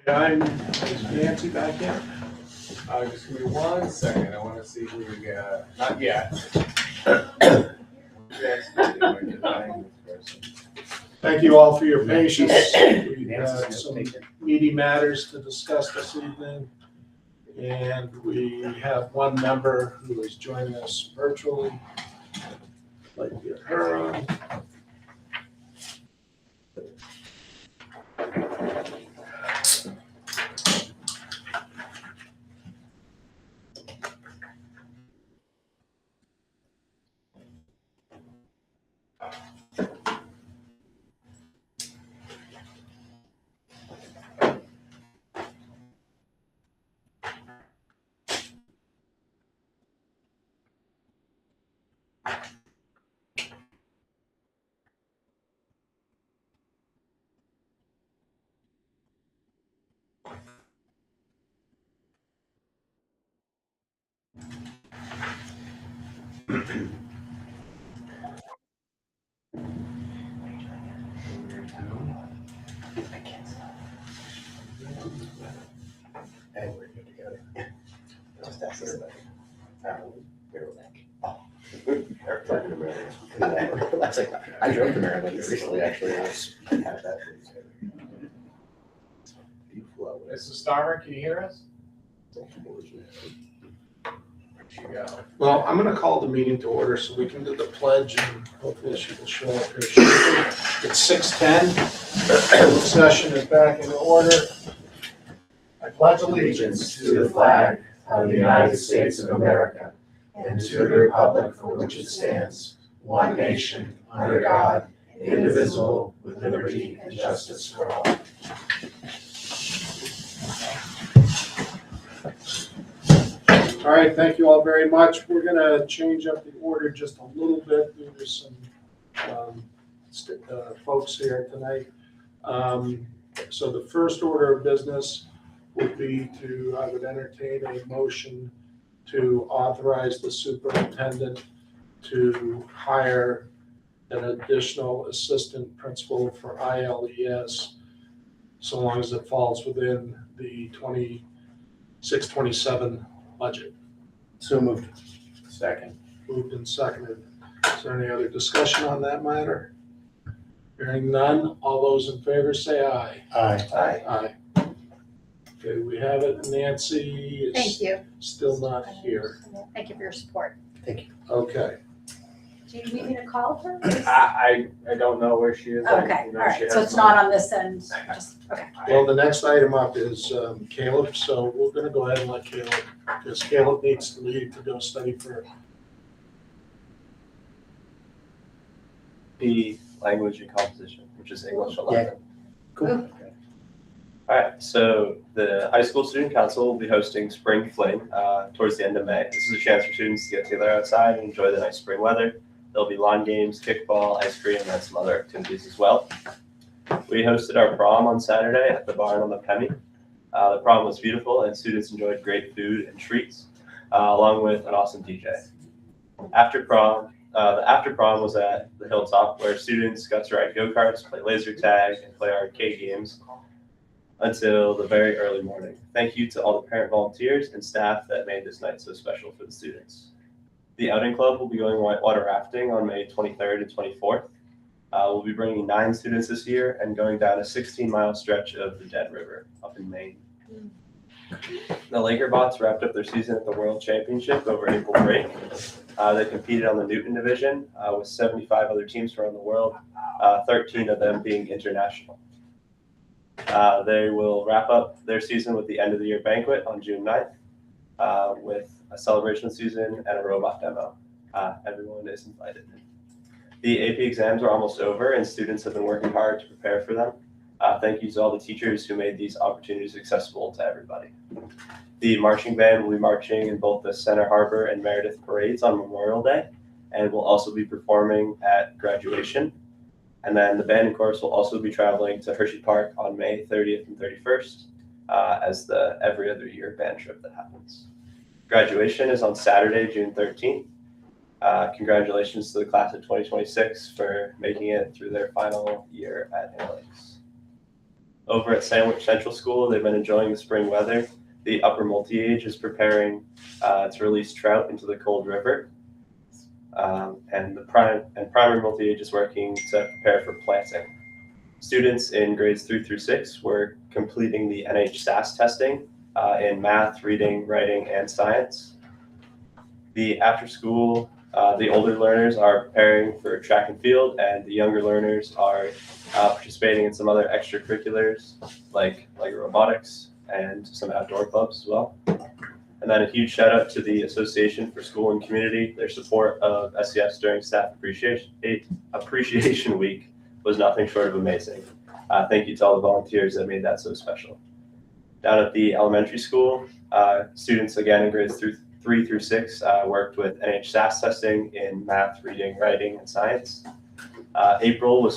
I'm, is Nancy back in? Just give me 1 second. I want to see who we got. Not yet. Thank you all for your patience. We had some meaty matters to discuss this evening. And we have one member who is joining us virtually. I'd like to get her on. And we're good together. Just ask us that. We were like, oh. Eric talking to Maryland. That's like, I drove to Maryland recently, actually. I was had that. Beautiful out Mrs. Starmer, can you hear us? There she go. Well, I'm going to call the meeting to order so we can do the pledge and hopefully she will show up here shortly. It's 6:10. The session is back in order. I pledge Allegiance to the flag of the United States of America and to the republic for which it stands, one nation, under God, indivisible, with liberty and justice for all. All right, thank you all very much. We're going to change up the order just a little bit due to some folks here tonight. So the first order of business would be I would entertain a motion to authorize the superintendent to hire an additional assistant principal for ILES, so long as it falls within the 26-27 budget. So moved. Second. Moved and seconded. Is there any other discussion on that matter? Hearing none, all those in favor say aye. Aye. Aye. Okay, we have it. Nancy Thank is you. still not here. Thank you for your support. Okay. Do you need me to call her? I don't know where she is. Okay, all right, so it's not on this end, just, okay. Well, the next item up is Caleb, so we're gonna go ahead and let Caleb, because Caleb needs to leave to go study for. P language and composition, which is English 11. Cool. All right, so the high school student council will be hosting Spring Fling towards the end of May. This is a chance for students to get together outside and enjoy the nice spring weather. There'll be lawn games, kickball, ice cream, and some other activities as well. We hosted our prom on Saturday at the barn on the Pemmy. The prom was beautiful and students enjoyed great food and treats, along with an awesome DJ. After prom, the after prom was at the Hilltop, where students got to ride go-karts, play laser tag, and play arcade games until the very early morning. Thank you to all the parent volunteers and staff that made this night so special for the students. The outing club will be going whitewater rafting on May 23rd and 24th. We'll be bringing 9 students this year and going down a 16-mile stretch of the Dead River up in Maine. The Laker Bots wrapped up their season at the World Championship over April break. They competed on the Newton division with 75 other teams around the world, 13 of them being international. They will wrap up their season with the end of the year banquet on June 9th with a celebration season and a robot demo. Everyone is invited. The AP exams are almost over and students have been working hard to prepare for them. Thank you to all the teachers who made these opportunities accessible to everybody. The marching band will be marching in both the Center Harbor and Meredith parades on Memorial Day and will also be performing at graduation. And then the band and chorus will also be traveling to Hershey Park on May 30th and 31st as the every other year band trip that happens. Graduation is on Saturday, June 13th. Congratulations to the class of 2026 for making it through their final year at Inner Lakes. Over at Sandwich Central School, they've been enjoying the spring weather. The upper multi-age is preparing to release trout into the cold river. And primary multi-age is working to prepare for planting. Students in grades 3 through 6 were completing the NHSAS testing in math, reading, writing, and science. The after school, the older learners are preparing for track and field, and the younger learners are participating in some other extracurriculars like robotics and some outdoor clubs as well. And then a huge shout out to the Association for School and Community. Their support of SES during Staff Appreciation Week was nothing short of amazing. Thank you to all the volunteers that made that so special. Down at the elementary school, students again in grades 3 through 6 worked with NHSAS testing in math, reading, writing, and science. April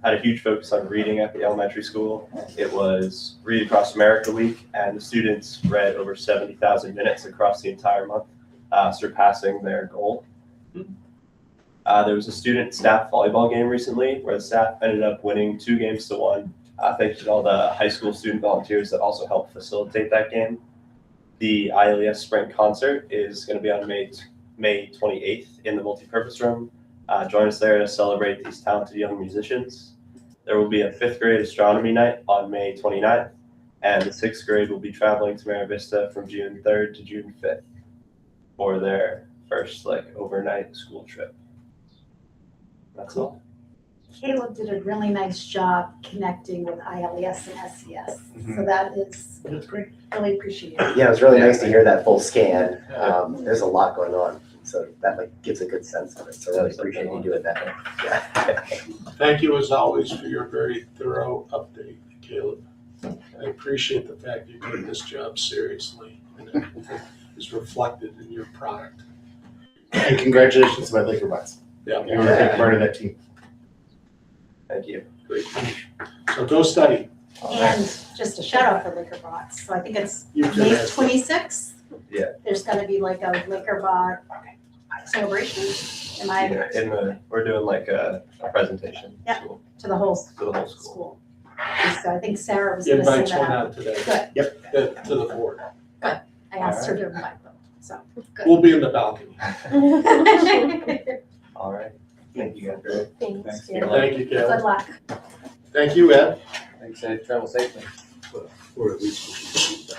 had a huge focus on reading at the elementary school. It was Read Across America Week, and the students read over 70,000 minutes across the entire month, surpassing their goal. There was a student staff volleyball game recently where the staff ended up winning 2-1. Thanks to all the high school student volunteers that also helped facilitate that game. The ILES Spring Concert is going to be on May 28th in the multipurpose room. Join us there to celebrate these talented young musicians. There will be a 5th grade astronomy night on May 29th, and the 6th grade will be traveling to Mara Vista from June 3rd to June 5th for their first overnight school trip. That's all. Caleb did a really nice job connecting with ILES and SES. So that is That's great. really appreciated. Yeah, it was really nice to hear that full scan. There's a lot going on, so that gives a good sense of it. So really appreciate you doing that. Yeah. Thank you as always for your very thorough update, Caleb. I appreciate the fact you take this job seriously and it is reflected in your product. And congratulations to my Laker Bots. Yeah. You were a big part of that team. Thank you. Great. So go study. And just a shout out for Liquor Bots. So I think it's You can May ask. 26th. Yeah. There's gonna be like a Liquor Bot celebration. Am I We're doing a presentation Yeah. school, to the whole to the whole school. school? So I think Sarah was The gonna send invites that went out. out today. Good. Yep. To the board. I asked her to invite them, so. We'll be in the balcony. Good All right. Thank you guys. Thanks, Caleb. Thank you, Caleb. luck. Thank you, Ed. Thanks, Ed. Travel safely. Or at least.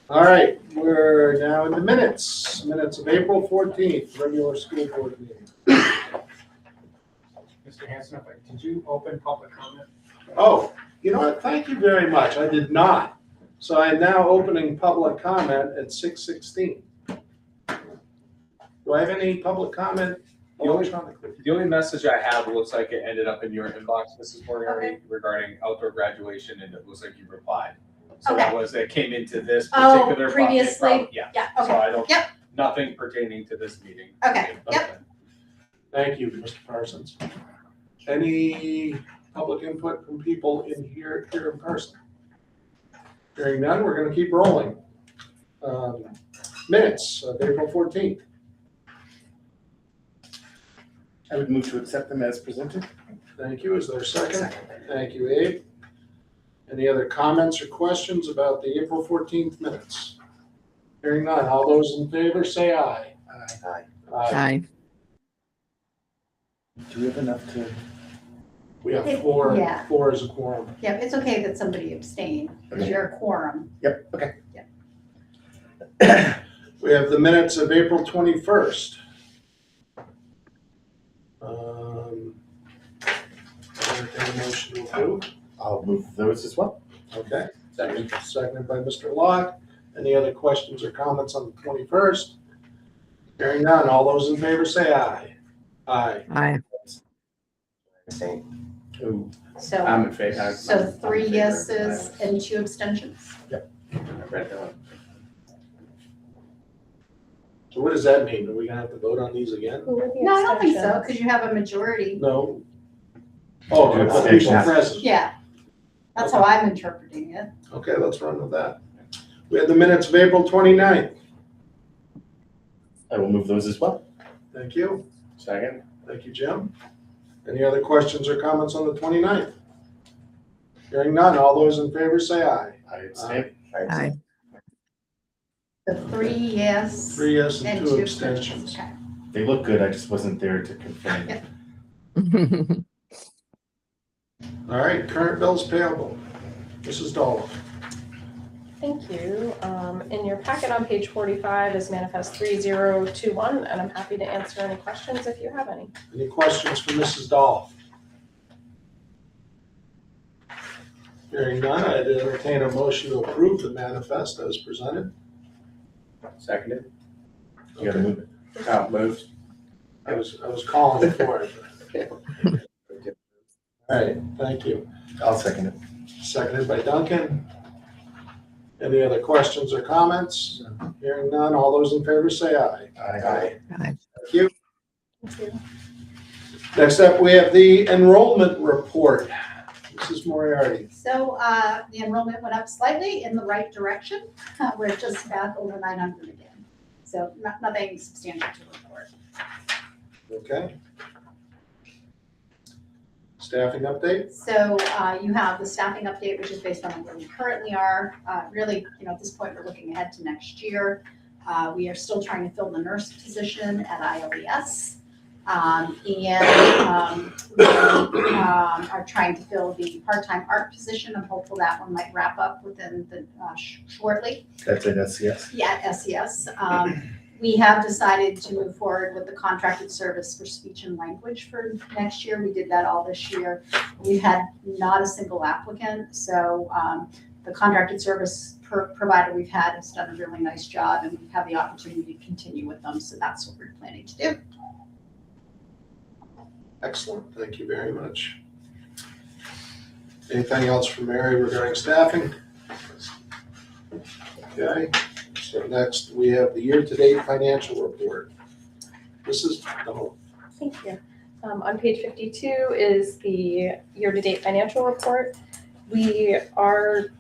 All right, we're now in the minutes of April 14th, regular school board meeting. Mr. Hanson, did you open public comment? Oh, you know what? Thank you very much. I did not. So I am now opening public comment at 6:16. Do I have any public comment electronically? The only message I have looks like it ended up in your inbox, Mrs. Moriarty, regarding outdoor graduation, and it looks like you replied. So that it came into this Oh, particular. previously? Yeah. Yeah, So okay. I don't, Yep. nothing pertaining to this meeting. Okay, yep. Thank you, Mr. Parsons. Any public input from people here in person? Hearing none, we're gonna keep rolling. Minutes of April 14th. I would move to accept them as presented. Thank you. Is there a second? Thank you, Abe. Any other comments or questions about the April 14th minutes? Hearing none. All those in favor say aye. Aye. Aye. Do we have enough to? We have four. Yeah. 4 is a quorum. Yeah, it's okay that somebody abstained, because Okay. you're a quorum. Yep, okay. We have the minutes of April 21st. Entertain a motion to approve. I'll move those as well. Okay. Seconded by Mr. Locke. Any other questions or comments on the 21st? Hearing none. All those in favor say aye. Aye. Aye. Same. Ooh, So, I'm in favor. so 3 yeses and 2 abstentions? So what does that mean? Are we gonna have to vote on these again? No, I don't think so, because you have a majority. No. Oh, Do the people abstentions. present. Yeah, that's how I'm interpreting it. Okay, let's run with that. We have the minutes of April 29th. I will move those as well. Thank you. Second. Thank you, Jim. Any other questions or comments on the 29th? Hearing none, all those in favor say aye. I abstain. Aye. The 3 yes. 3 yes and And 2 2 abstentions. Okay. They look good, I just wasn't there to confirm. All right, current bills payable. Mrs. Dolph. Thank you. In your packet on page 45 is manifest 3021, and I'm happy to answer any questions if you have any. Any questions for Mrs. Dolph? Hearing none, I'd entertain a motion to approve the manifest as presented. Seconded. You gotta move it. Moved. I was calling for it. All right, thank you. I'll second it. Seconded by Duncan. Any other questions or comments? Hearing none, all those in favor say aye. Aye. Thank you. Thank you. Next up, we have the enrollment report. Mrs. Moriarty. So the enrollment went up slightly in the right direction. We're just about over 900 again. So nothing substantial to report. Okay. Staffing update? So you have the staffing update, which is based on where we currently are. Really, at this point, we're looking ahead to next year. We are still trying to fill the nurse position at ILES. We are trying to fill the part-time art position. I'm hopeful that one might wrap up within the shortly. That's it, SCS. Yeah, at SES. We have decided to move forward with the contracted service for speech and language for next year. We did that all this year. We've had not a single applicant, so the contracted service provider we've had has done a really nice job, and we have the opportunity to continue with them, so that's what we're planning to do. Excellent, thank you very much. Anything else from Mary regarding staffing? Okay, so next we have the year-to-date financial report. This is, Thank you. On page 52 is the year-to-date financial report. We are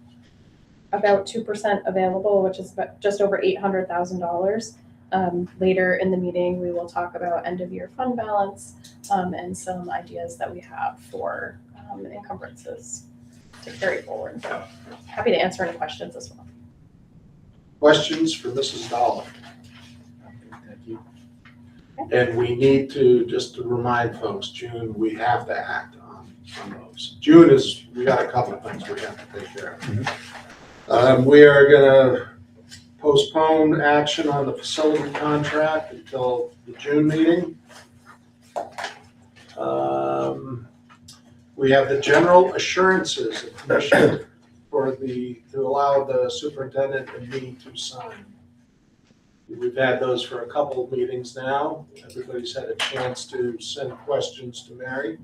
about 2% available, which is about just over $800,000. Later in the meeting, we will talk about end-of-year fund balance and some ideas that we have for encumbrances to carry forward. So happy to answer any questions as well. questions for Mrs. Dollar? Thank you. And we need to, just to remind folks, June, we have to act on those. June is, we got a couple of things we have to take care of. We are gonna postpone action on the facility contract until the June meeting. We have the general assurances of commission to allow the superintendent and me to sign. We've had those for a couple of meetings now. Everybody's had a chance to send questions to Mary.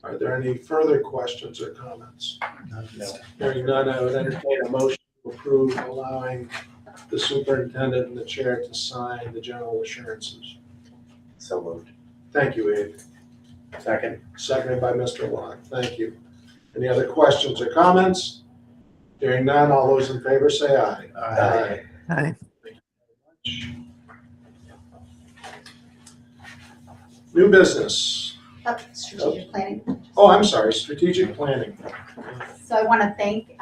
Are there any further questions or comments? No. Hearing none, I would entertain a motion to approve allowing the superintendent and the chair to sign the general assurances. So moved. Thank you, Abe. Second. Seconded by Mr. Locke. Thank you. Any other questions or comments? Hearing none, all those in favor say aye. Aye. Aye. New business. Strategic planning. Oh, I'm sorry, strategic planning. So I want to thank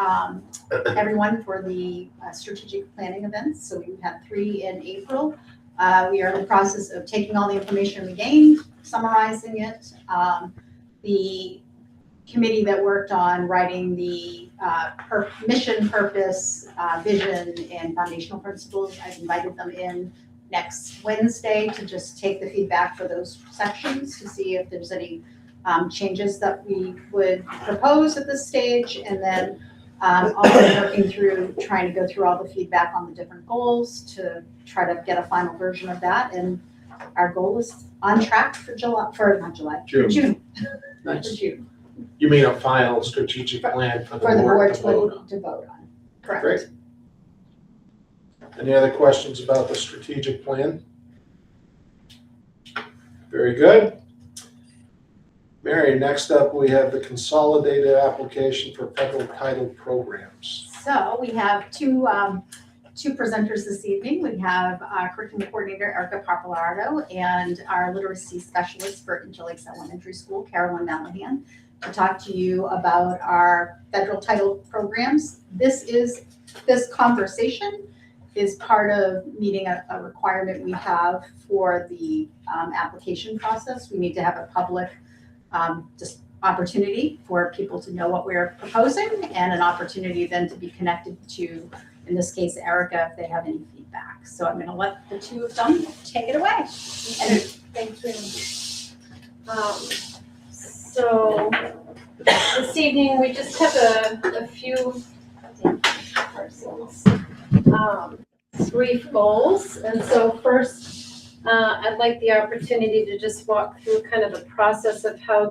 everyone for the strategic planning events. So we've had 3 in April. We are in the process of taking all the information we gained, summarizing it. The committee that worked on writing the mission, purpose, vision, and foundational principles, I've invited them in next Wednesday to just take the feedback for those sections to see if there's any changes that we would propose at this stage. And then also working through, trying to go through all the feedback on the different goals to try to get a final version of that. And our goal is on track for June. For June. Nice. You mean a final strategic plan for the board to vote on? To vote on, correct. Great. Any other questions about the strategic plan? Very good. Mary, next up, we have the consolidated application for federal title programs. So we have two presenters this evening. We have our curriculum coordinator, Erica Papalardo, and our literacy specialist for Interlakes Elementary School, Carolyn Malahan. to talk to you about our federal title programs. This conversation is part of meeting a requirement we have for the application process. We need to have a public just opportunity for people to know what we're proposing and an opportunity then to be connected to, in this case, Erica, if they have any feedback. So I'm gonna let the two of them take it away. And Thank you. So this evening, we just have a few brief goals. And so first, I'd like the opportunity to just walk through kind of the process of how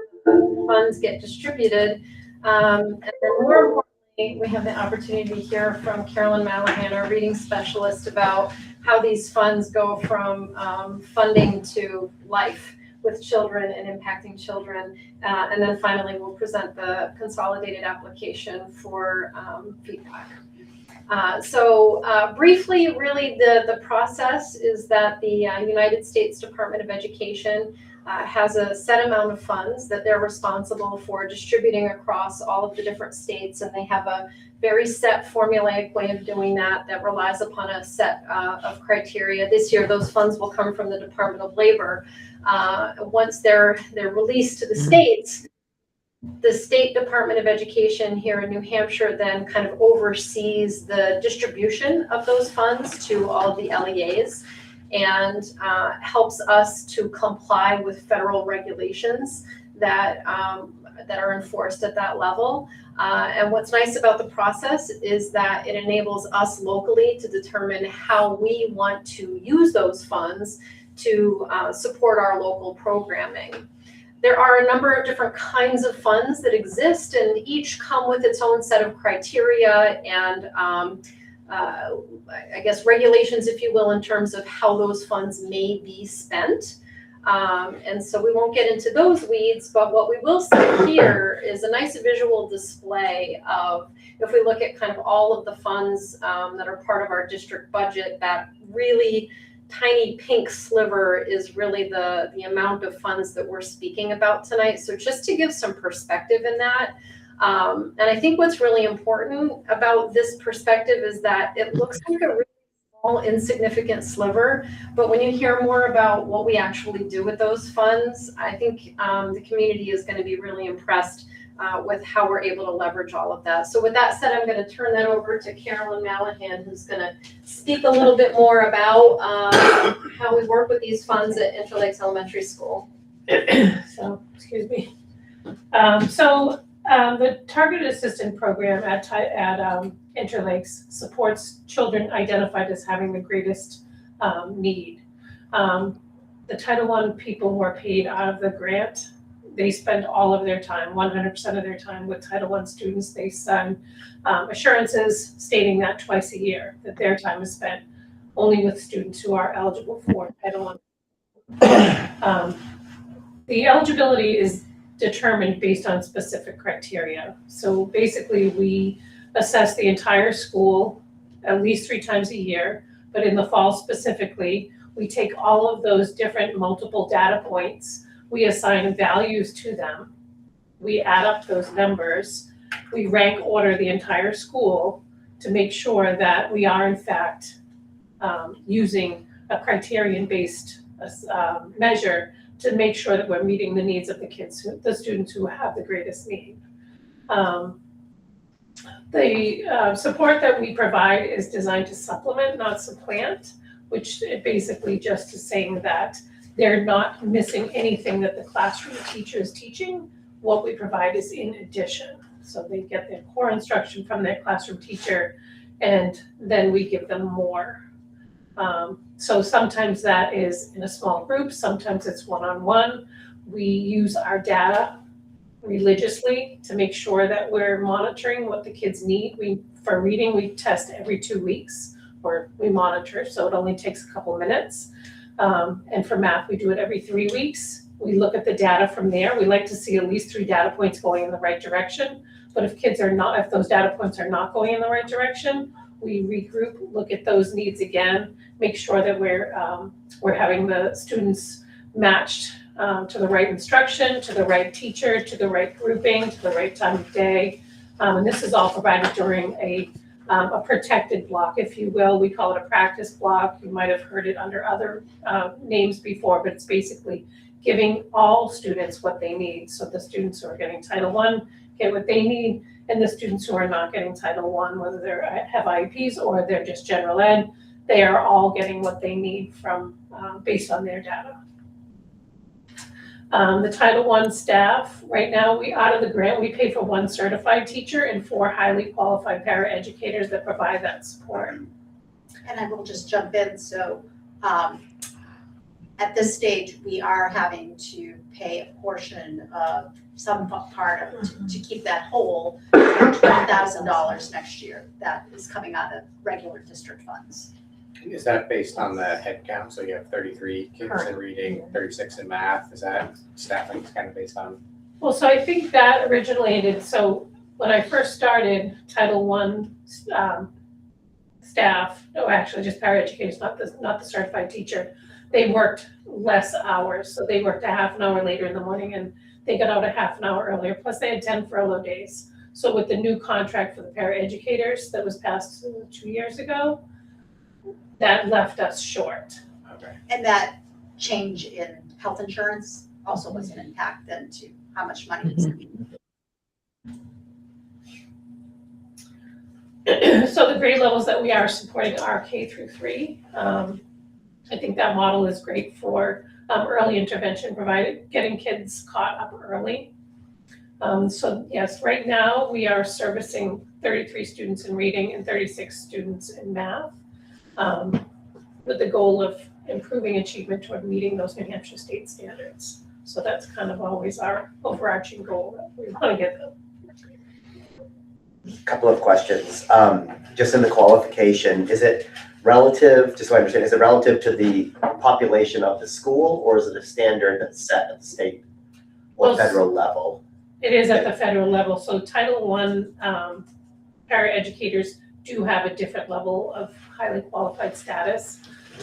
funds get distributed. And then more importantly, we have the opportunity to hear from Carolyn Mallahan, our reading specialist, about how these funds go from funding to life with children and impacting children. And then finally, we'll present the consolidated application for feedback. Briefly, really the process is that the United States Department of Education has a set amount of funds that they're responsible for distributing across all of the different states, and they have a very set formulaic way of doing that relies upon a set of criteria. This year, those funds will come from the Department of Labor. Once they're released to the states, the State Department of Education here in New Hampshire then kind of oversees the distribution of those funds to all of the LEAs and helps us to comply with federal regulations that are enforced at that level. And what's nice about the process is that it enables us locally to determine how we want to use those funds to support our local programming. There are a number of different kinds of funds that exist, and each come with its own set of criteria and I guess regulations, if you will, in terms of how those funds may be spent. And so we won't get into those weeds, but what we will see here is a nice visual display of, if we look at kind of all of the funds that are part of our district budget, that really tiny pink sliver is really the amount of funds that we're speaking about tonight. So just to give some perspective in that, and I think what's really important about this perspective is that it looks like a really small, insignificant sliver, but when you hear more about what we actually do with those funds, I think the community is going to be really impressed with how we're able to leverage all of that. So with that said, I'm going to turn that over to Carolyn Mallahan, who's going to speak a little bit more about how we work with these funds at Interlakes Elementary School. So, excuse me. The Targeted Assistant Program at Interlakes supports children identified as having the greatest need. The Title I people who are paid out of the grant, they spend all of their time, 100% of their time with Title I students. They sign assurances stating that twice a year, that their time is spent only with students who are eligible for Title I. The eligibility is determined based on specific criteria. So basically, we assess the entire school at least 3 times a year, but in the fall specifically, we take all of those different multiple data points, we assign values to them, we add up those numbers, we rank order the entire school to make sure that we are in fact using a criterion-based measure to make sure that we're meeting the needs of the kids, the students who have the greatest need. The support that we provide is designed to supplement, not supplant, which it basically just is saying that they're not missing anything that the classroom teacher is teaching. What we provide is in addition. So they get their core instruction from their classroom teacher, and then we give them more. So sometimes that is in a small group, sometimes it's one-on-one. We use our data religiously to make sure that we're monitoring what the kids need. For reading, we test every 2 weeks, or we monitor, so it only takes a couple minutes. And for math, we do it every 3 weeks. We look at the data from there. We like to see at least 3 data points going in the right direction. But if those data points are not going in the right direction, we regroup, look at those needs again, make sure that we're having the students matched to the right instruction, to the right teacher, to the right grouping, to the right time of day. And this is all provided during a protected block, if you will. We call it a practice block. You might have heard it under other names before, but it's basically giving all students what they need. So the students who are getting Title I get what they need, and the students who are not getting Title I, whether they have IEPs or they're just general ed, they are all getting what they need from based on their data. The Title I staff, right now, out of the grant, we pay for 1 certified teacher and 4 highly qualified paraeducators that provide that support. And I will just jump in, so at this stage, we are having to pay a portion of some part of, to keep that whole, $20,000 next year. That is coming out of regular district funds. Is that based on the head count? So you have 33 kids in reading, 36 in math. Is that staffing kind of based on? Well, so I think that originated, so when I first started, Title I staff, no, actually just paraeducators, not the certified teacher, they worked less hours. So they worked a half an hour later in the morning and they got out a half an hour earlier. Plus they had 10 furlough days. So with the new contract for the paraeducators that was passed 2 years ago, that left us short. Okay. And that change in health insurance also was an impact then to how much money is. So the grade levels that we are supporting are K through 3. I think that model is great for early intervention, provided getting kids caught up early. So yes, right now we are servicing 33 students in reading and 36 students in math, with the goal of improving achievement toward meeting those New Hampshire state standards. So that's kind of always our overarching goal that we want to get them. Couple of questions. Just in the qualification, is it relative, just so I understand, is it relative to the population of the school, or is it a standard that's set at the state or Well, federal level? It is at the federal level. So Title I paraeducators do have a different level of highly qualified status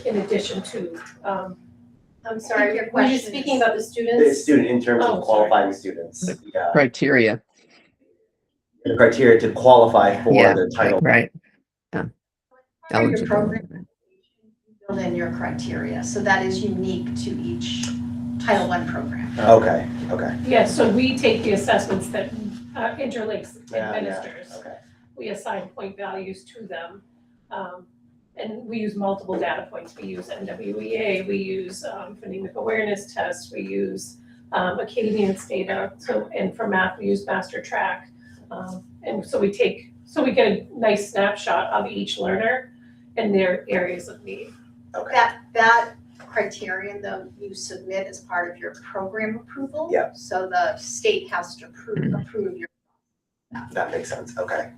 in addition to, I'm sorry, your were you question speaking is- about the The students? student, in terms Oh, of qualifying students, yeah, Criteria. the criteria to qualify for Yeah, the title. Right. Yeah. Part of your Eligible. program, you build in your criteria, so that is unique to each Title I program. Okay, okay. yeah, so we take the assessments that Interlinks Yeah, administers. yeah, okay. We assign point values to them. And we use multiple data points. We use NWEA, we use phonemic awareness tests, we use Acadian's data. So, and for math, we use Master Track. And so we get a nice snapshot of each learner and their areas of need. Okay. That criterion, though, you submit as part of your program approval. Yeah. So the state has to approve your. That makes sense, okay.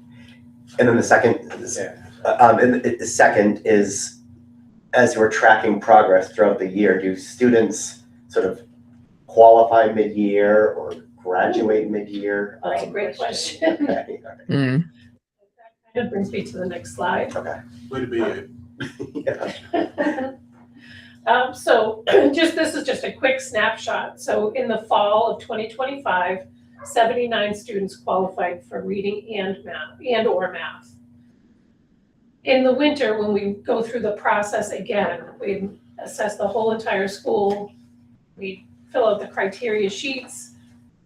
And then the second, Yeah. and the second is, as you're tracking progress throughout the year, do students sort of qualify mid-year or graduate mid-year? That's a great question. Okay, Mm. That brings me to the next slide. okay. Way to be a Yeah. So this is just a quick snapshot. So in the fall of 2025, 79 students qualified for reading and or math. In the winter, when we go through the process again, we assess the whole entire school. We fill out the criteria sheets,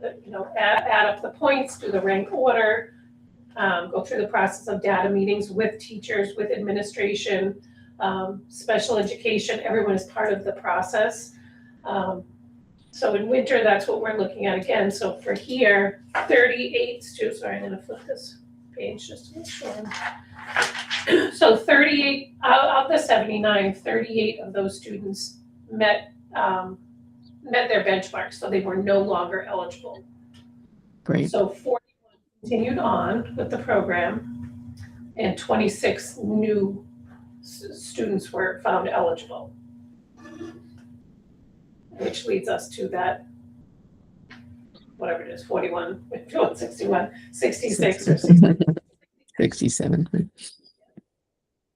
add up the points, do the rank order, go through the process of data meetings with teachers, with administration, special education, everyone is part of the process. So in winter, that's what we're looking at again. So for here, 38 students, sorry, I'm gonna flip this page just to make sure. So 38, out of the 79, 38 of those students met their benchmarks, so they were no longer eligible. Great. So 41 continued on with the program, and 26 new students were found eligible. Which leads us to that, whatever it is, 41, 61, 66 or 60. 67.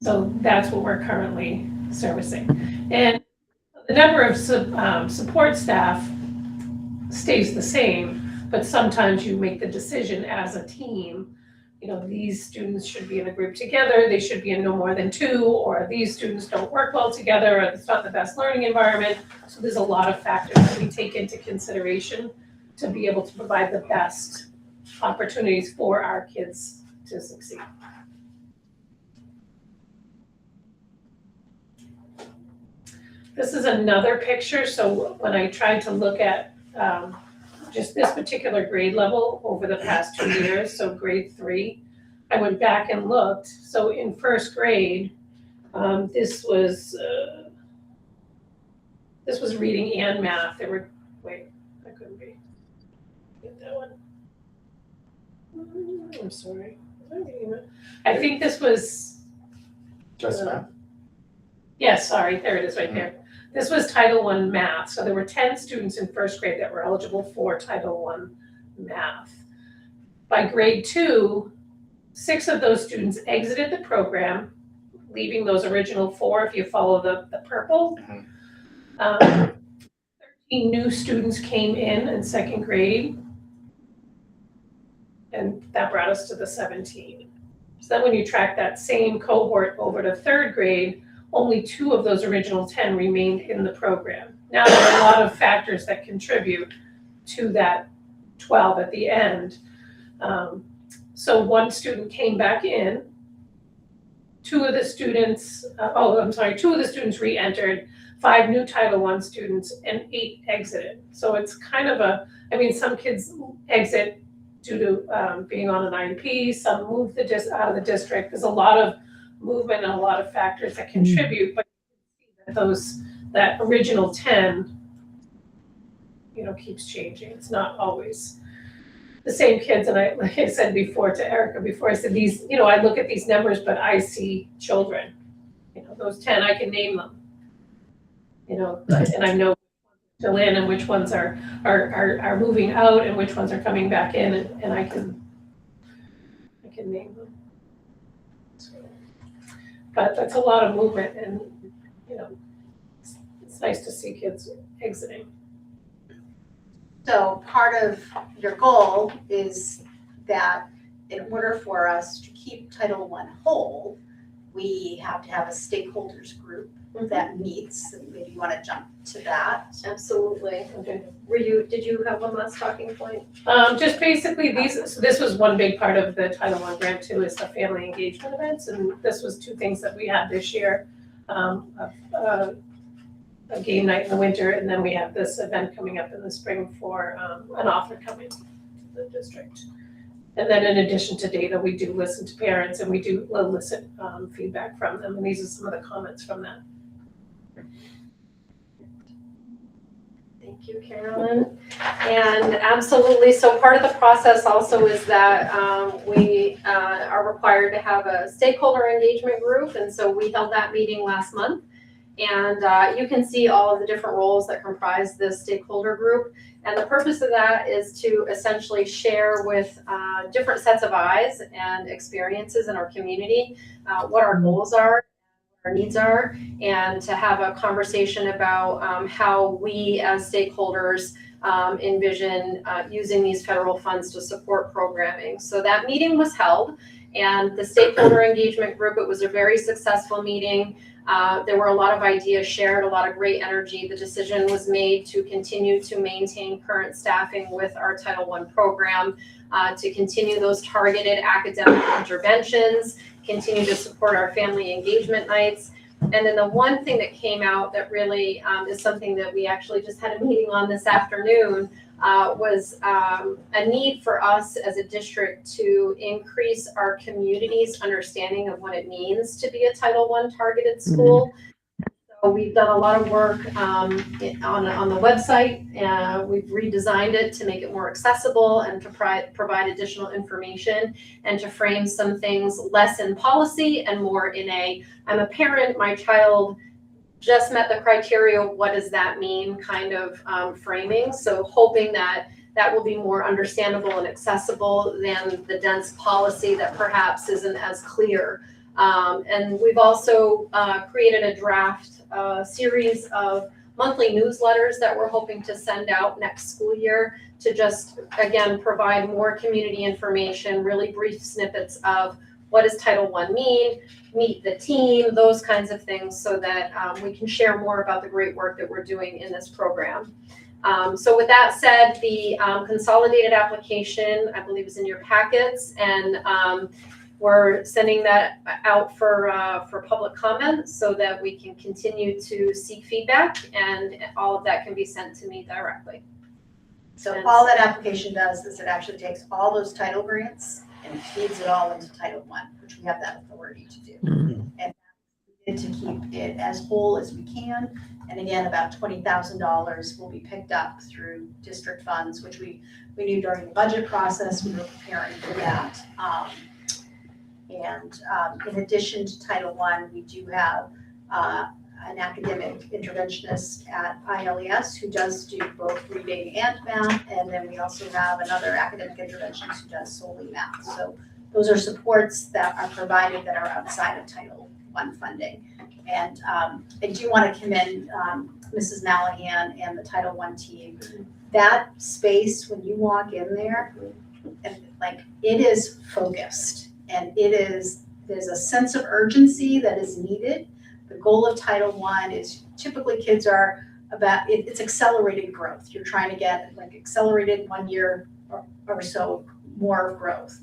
So that's what we're currently servicing. And the number of support staff stays the same, but sometimes you make the decision as a team, you know, these students should be in a group together, they should be in no more than 2, or these students don't work well together, or it's not the best learning environment. So there's a lot of factors that we take into consideration to be able to provide the best opportunities for our kids to succeed. This is another picture, so when I tried to look at just this particular grade level over the past 2 years, so grade 3, I went back and looked. So in first grade, this was reading and math. There were, wait, that couldn't be. Get that one. I'm sorry. I think this was. Just math? Yes, sorry, there it is right there. This was Title I math, so there were 10 students in first grade that were eligible for Title I math. By grade 2, 6 of those students exited the program, leaving those original 4, if you follow the purple. 13 new students came in second grade, and that brought us to the 17. So then when you track that same cohort over to third grade, only 2 of those original 10 remained in the program. Now there are a lot of factors that contribute to that 12 at the end. So 1 student came back in, 2 of the students re-entered, 5 new Title I students, and 8 exited. So it's kind of some kids exit due to being on an IEP, some move out of the district. There's a lot of movement and a lot of factors that contribute, but you can see that original 10, keeps changing. It's not always the same kids. And like I said before to Erica, I said these, I look at these numbers, but I see children. Those 10, I can name them. And I know still in and which ones are moving out and which ones are coming back in, and I can name them. But that's a lot of movement, and it's nice to see kids exiting. So part of your goal is that in order for us to keep Title I whole, we have to have a stakeholders group that meets, and maybe you want to jump to that. Absolutely. Okay. Did you have one last talking point? Just basically this was one big part of the Title I grant too, is the family engagement events, and this was 2 things that we had this year. A game night in the winter, and then we have this event coming up in the spring for an author coming to the district. And then in addition to data, we do listen to parents, and we do elicit feedback from them, and these are some of the comments from that. Thank you, Carolyn. And absolutely, so part of the process also is that we are required to have a stakeholder engagement group, and so we held that meeting last month. And you can see all of the different roles that comprise this stakeholder group. And the purpose of that is to essentially share with different sets of eyes and experiences in our community what our goals are, what our needs are, and to have a conversation about how we as stakeholders envision using these federal funds to support programming. So that meeting was held, and the stakeholder engagement group, it was a very successful meeting. There were a lot of ideas shared, a lot of great energy. The decision was made to continue to maintain current staffing with our Title I program, to continue those targeted academic interventions, continue to support our family engagement nights. And then the one thing that came out that really is something that we actually just had a meeting on this afternoon was a need for us as a district to increase our community's understanding of what it means to be a Title I targeted school. So we've done a lot of work on the website. We've redesigned it to make it more accessible and to provide additional information and to frame some things less in policy and more in I'm a parent, my child just met the criteria, what does that mean kind of framing. So hoping that will be more understandable and accessible than the dense policy that perhaps isn't as clear. And we've also created a draft series of monthly newsletters that we're hoping to send out next school year to just, again, provide more community information, really brief snippets of what does Title I mean, meet the team, those kinds of things, so that we can share more about the great work that we're doing in this program. So with that said, the consolidated application, I believe, is in your packets, and we're sending that out for public comment so that we can continue to seek feedback, and all of that can be sent to me directly. So all that application does is it actually takes all those title grants and feeds it all into Title I, which we have that authority to do. And to keep it as whole as we can. And again, about $20,000 will be picked up through district funds, which we knew during the budget process, we were preparing for that. In addition to Title I, we do have an academic interventionist at ILES who does do both reading and math, and then we also have another academic interventionist who does solely math. So those are supports that are provided that are outside of Title I funding. And I do want to commend Mrs. Malahan and the Title I team. That space, when you walk in there, and like, it is focused, and there's a sense of urgency that is needed. The goal of Title I is typically kids are about, it's accelerated growth. You're trying to get like accelerated 1 year or so more of growth.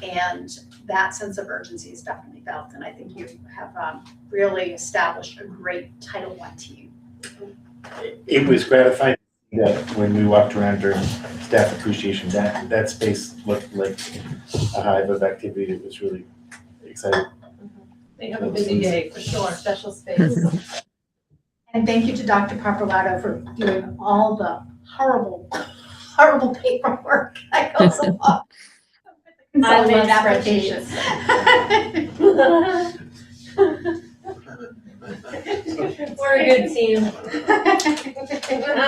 And that sense of urgency is definitely felt. And I think you have really established a great Title I team. It was gratifying that when we walked around during staff appreciation, that space looked like a hive of activity. It was really exciting. They have a busy day for sure. Special space. And thank you to Dr. Papalato for doing all the horrible, horrible paperwork that goes along with the consolidated applications. We're a good team.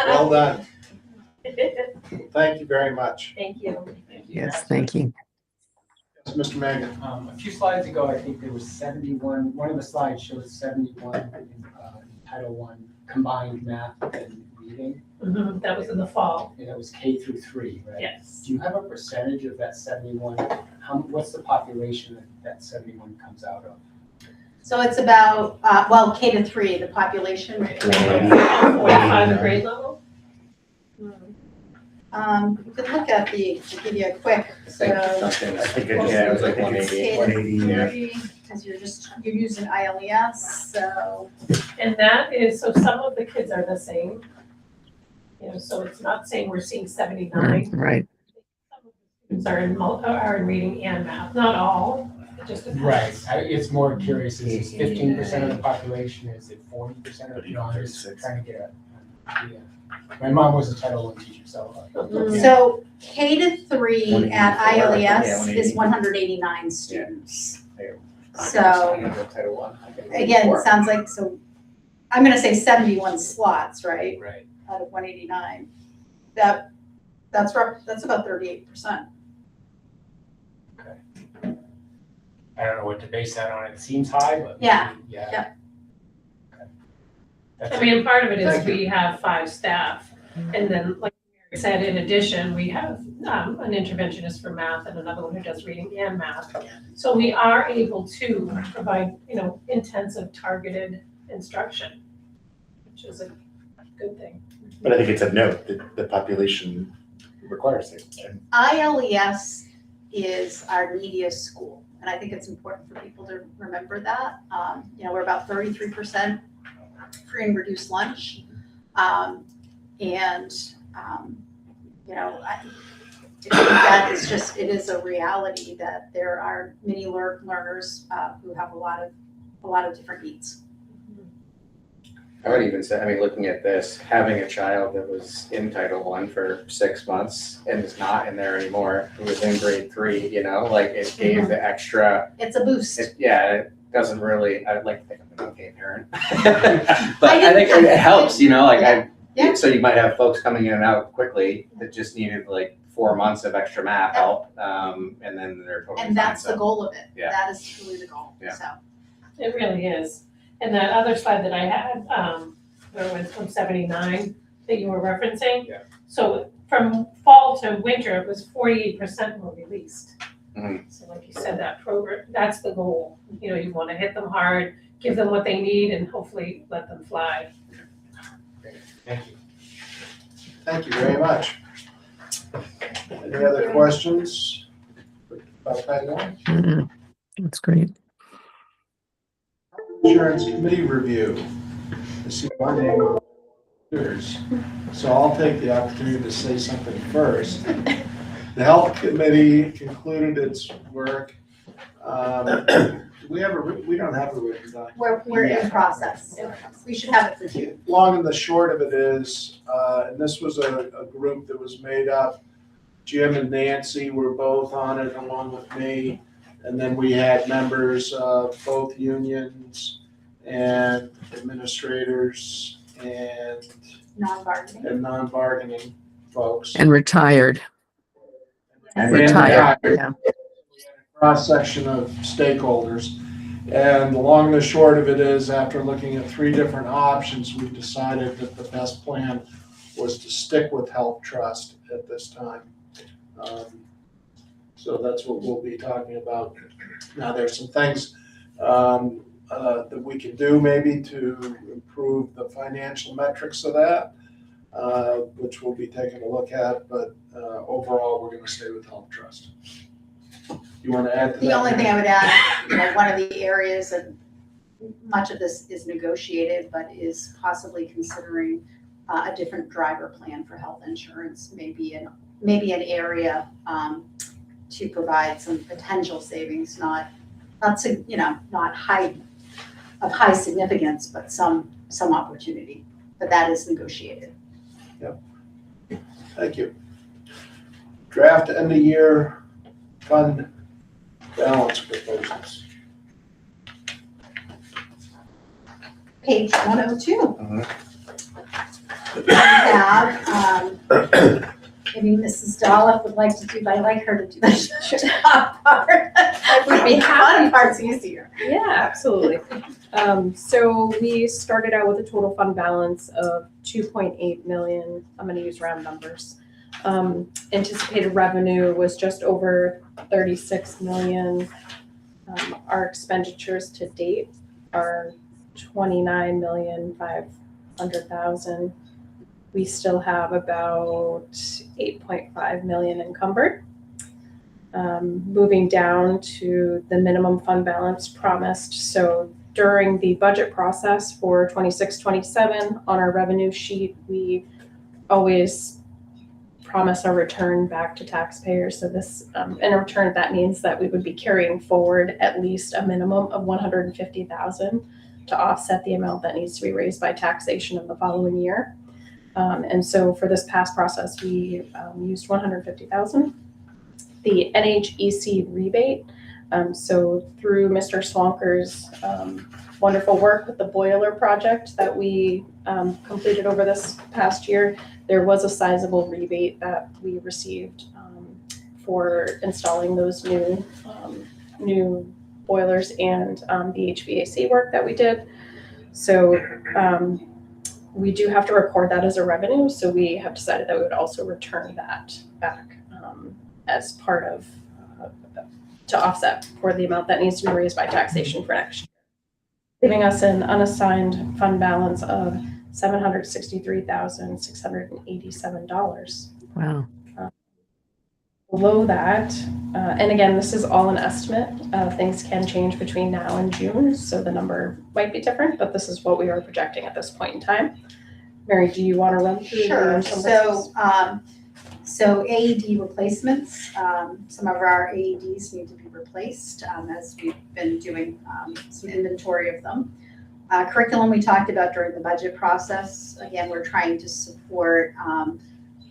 Well done. Thank you very much. Thank you. Yes, thank you. Yes, Mr. Mangan. A few slides ago, I think there was 71, one of the slides shows 71 in Title I combined math and reading. That was in the fall. And that was K through 3, right? Yes. Do you have a percentage of that 71? What's the population that 71 comes out of? So it's about, K to 3, the population. 45 the grade level? You can look at to give you a quick, I think so. something, I think yeah, it was like 180. K to 180, yeah. Because you're using ILES, so. And that is, so some of the kids are the same. You know, so it's not saying we're seeing 79. Right. Some of the students are in reading and math, not all, it just depends. Right, it's more curious, is it 15% of the population, is it 40% of the non-is trying to get an idea. My mom was a Title I teacher, so. So K to 3 at 184, yeah, ILES is 189 students. So Title I. again, it sounds like, so I'm gonna say 71 slots, right, Right. out of 189. That's about 38%. I don't know what to base that on, it seems high, but. Yeah. Yeah. Okay. I mean, part of it is we have 5 staff, and then, like Mary said, in addition, we have an interventionist for math and another one who does reading and math. So we are able to provide, intensive targeted instruction, which is a good thing. But I think it's a note that the population requires it. And ILES is our neediest school, and I think it's important for people to remember that. We're about 33% free and reduced lunch. I think that is just, it is a reality that there are many learners who have a lot of different needs. I would even say, looking at this, having a child that was in Title I for 6 months and is not in there anymore, who was in grade 3, it gave the extra. It's a boost. It doesn't really, I'd like to think I'm an okay parent. But I think it helps, Yeah. So you might have folks coming in and out quickly that just needed 4 months of extra math help, and then they're totally fine. And that's So, the goal of it. Yeah. That is truly the goal, Yeah. so. It really is. And that other slide that I had, where it went from 79 that you were referencing. Yeah. So from fall to winter, it was 48% were released. Mhm. So like you said, that program, that's the goal. You know, you want to hit them hard, give them what they need, and hopefully let them fly. Thank you. Thank you very much. Any other questions about that one? That's great. Insurance committee review. I see one name. Yours. So I'll take the opportunity to say something first. The health committee concluded its work. We don't have a written document. We're in process. We should have it for June. Long and the short of it is, and this was a group that was made up, Jim and Nancy were both on it along with me. And then we had members of both unions and administrators and Non-bargaining. non-bargaining folks. And retired. And Retired, yeah. Cross-section of stakeholders. And the long and the short of it is, after looking at 3 different options, we decided that the best plan was to stick with Health Trust at this time. So that's what we'll be talking about. Now, there's some things that we can do maybe to improve the financial metrics of that, which we'll be taking a look at, but overall, we're gonna stay with Health Trust. You wanna add to that? The only thing I would add, one of the areas, and much of this is negotiated, but is possibly considering a different driver plan for health insurance, maybe an area to provide some potential savings, not of high significance, but some opportunity. But that is negotiated. Thank you. Draft end of year fund balance proposals. Page 102. Mhm. We have, maybe Mrs. Dolph would like to do, but I like her to do the top part. I would be The happy fun part's easier. Yeah, absolutely. So we started out with a total fund balance of 2.8 million. I'm going to use round numbers. Anticipated revenue was just over 36 million. Our expenditures to date are 29,500,000. We still have about 8.5 million encumbered. Moving down to the minimum fund balance promised. So during the budget process for 26-27 on our revenue sheet, we always promise a return back to taxpayers. So this, in return, that means that we would be carrying forward at least a minimum of 150,000 to offset the amount that needs to be raised by taxation in the following year. And so for this past process, we used 150,000. The NHEC rebate, so through Mr. Swonker's wonderful work with the boiler project that we completed over this past year, there was a sizable rebate that we received for installing those new boilers and the HVAC work that we did. So we do have to record that as a revenue, so we have decided that we would also return that back as part of, to offset for the amount that needs to be raised by taxation for next year, giving us an unassigned fund balance of $763,687. Wow. Below that, and again, this is all an estimate. Things can change between now and June, so the number might be different, but this is what we are projecting at this point in time. Mary, do you want to run through? Sure. So AED replacements, some of our AEDs need to be replaced as we've been doing some inventory of them. Curriculum we talked about during the budget process. Again, we're trying to support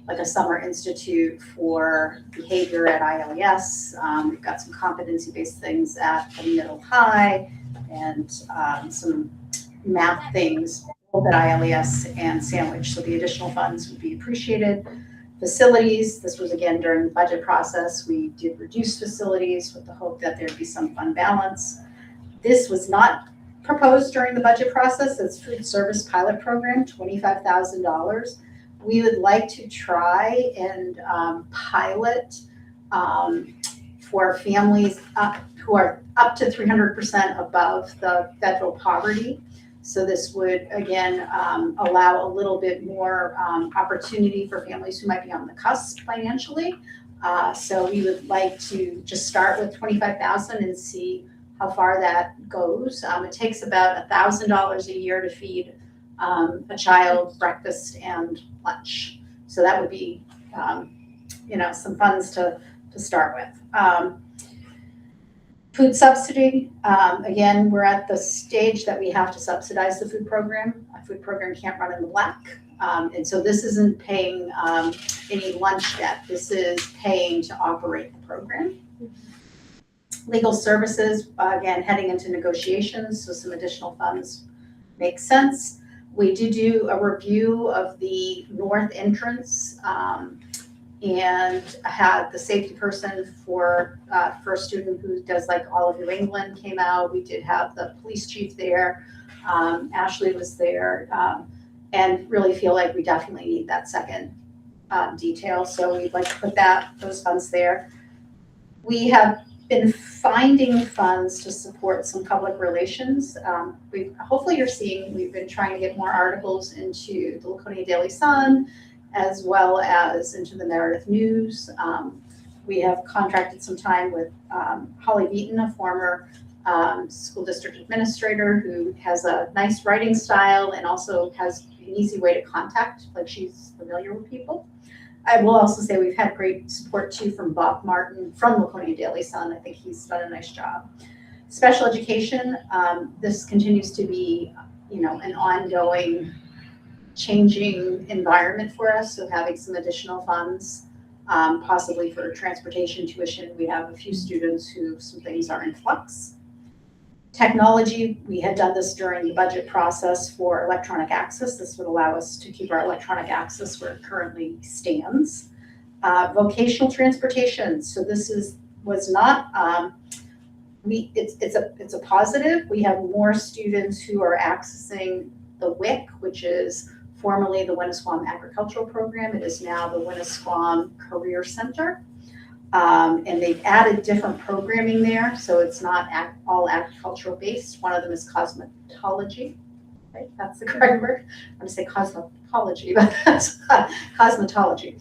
like a summer institute for behavior at ILES. We've got some competency-based things at the middle high and some math things both at ILES and Sandwich. So the additional funds would be appreciated. Facilities, this was again during the budget process. We did reduce facilities with the hope that there'd be some fund balance. This was not proposed during the budget process is food service pilot program, $25,000. We would like to try and pilot for families who are up to 300% above the federal poverty. So this would, again, allow a little bit more opportunity for families who might be on the cusp financially. So we would like to just start with 25,000 and see how far that goes. It takes about $1,000 a year to feed a child breakfast and lunch. So that would be, some funds to start with. Food subsidy, again, we're at the stage that we have to subsidize the food program. A food program can't run in the black. And so this isn't paying any lunch debt. This is paying to operate the program. Legal services, again, heading into negotiations, so some additional funds make sense. We did do a review of the north entrance and had the safety person for a student who does like all of New England came out. We did have the police chief there. Ashley was there, and really feel like we definitely need that second detail. So we'd like to put those funds there. We have been finding funds to support some public relations. Hopefully you're seeing, we've been trying to get more articles into the Laconia Daily Sun, as well as into the Meredith News. We have contracted some time with Holly Beaton, a former school district administrator who has a nice writing style and also has an easy way to contact, like she's familiar with people. I will also say we've had great support too from Bob Martin from Laconia Daily Sun. I think he's done a nice job. Special education, this continues to be, an ongoing changing environment for us. So having some additional funds, possibly for transportation tuition. We have a few students who some things are in flux. Technology, we had done this during the budget process for electronic access. This would allow us to keep our electronic access where it currently stands. Vocational transportation, so this was not, it's a positive. We have more students who are accessing the WIC, which is formerly the Winnisquam Agricultural Program. It is now the Winnisquam Career Center. And they've added different programming there, so it's not all agricultural based. One of them is cosmetology, right? That's the correct word. I'm gonna say cosmetology, but that's cosmetology.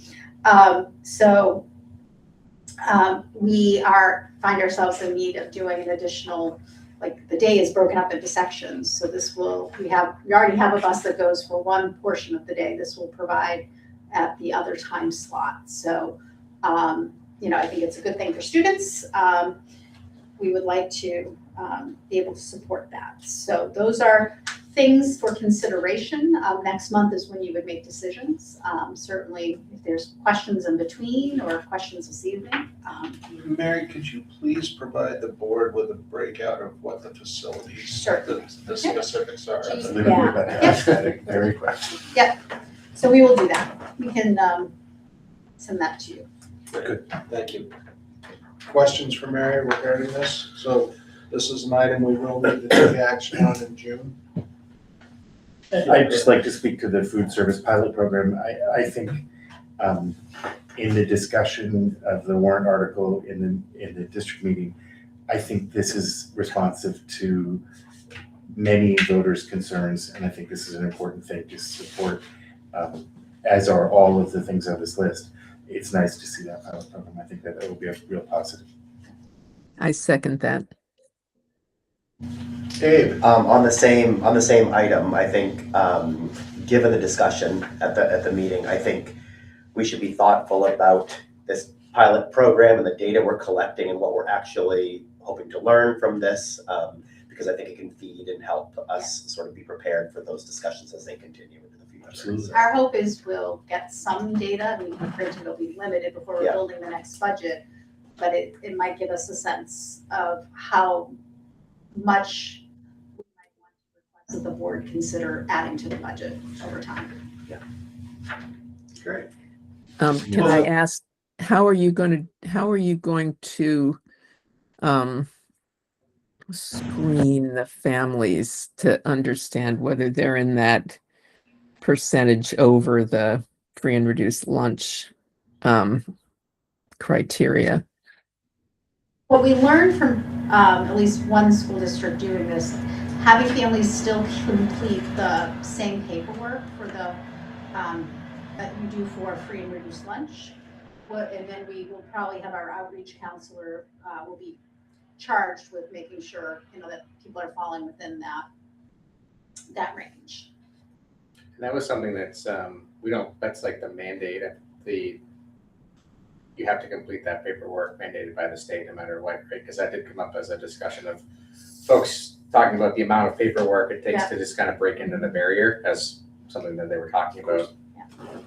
We find ourselves in need of doing an additional, like the day is broken up into sections. So we already have a bus that goes for one portion of the day. This will provide at the other time slot. So, I think it's a good thing for students. We would like to be able to support that. So those are things for consideration. Next month is when you would make decisions. Certainly, if there's questions in between or questions this evening. Mary, could you please provide the board with a breakout of what the facilities, Sure. the specifics are? Geez. We were about to ask that very question. So we will do that. We can send that to you. Good, thank you. Questions for Mary regarding this? So this is an item we will need to take action on in June. I'd just like to speak to the food service pilot program. I think in the discussion of the warrant article in the district meeting, I think this is responsive to many voters' concerns, and I think this is an important thing to support, as are all of the things on this list. It's nice to see that pilot program. I think that will be a real positive. I second that. Dave? On the same item, I think, given the discussion at the meeting, I think we should be thoughtful about this pilot program and the data we're collecting and what we're actually hoping to learn from this, because I think it can feed and help us sort of be prepared for those discussions as they continue into the future. Absolutely. Our hope is we'll get some data. I mean, granted, it'll be limited before we're building the next budget, but it might give us a sense of how much we might want to request that the board consider adding to the budget over time. Great. Can I ask, how are you going to screen the families to understand whether they're in that percentage over the free and reduced lunch criteria. What we learned from at least one school district doing this, having families still complete the same paperwork for the that you do for free and reduced lunch. And then we will probably have our outreach counselor will be charged with making sure, that people are falling within that range. And that was something that's, that's like the mandate of you have to complete that paperwork mandated by the state no matter what, right? Because that did come up as a discussion of folks talking about the amount of paperwork it takes to just kind of break into the barrier as something that they were talking about.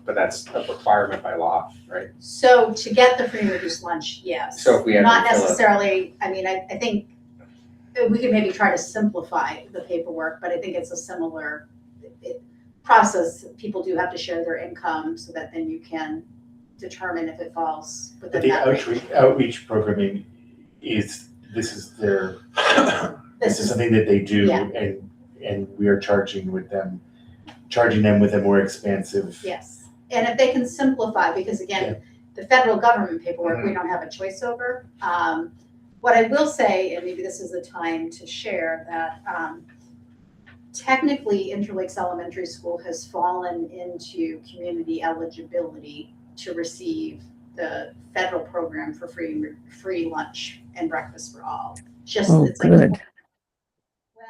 But that's a requirement by law, right? So to get the free and reduced lunch, yes. So if we had Not to fill necessarily, I think we could maybe try to simplify the paperwork, but I think it's a similar process. People do have to share their income so that then you can determine if it falls But within the that range. outreach programming this is something that they do, Yeah. and we are charging them with a more expansive. Yes, and if they can simplify, because again, the federal government paperwork, we don't have a choice over. What I will say, and maybe this is the time to share, that technically Interlakes Elementary School has fallen into community eligibility to receive the federal program for free lunch and breakfast for all. Oh, It's good. like,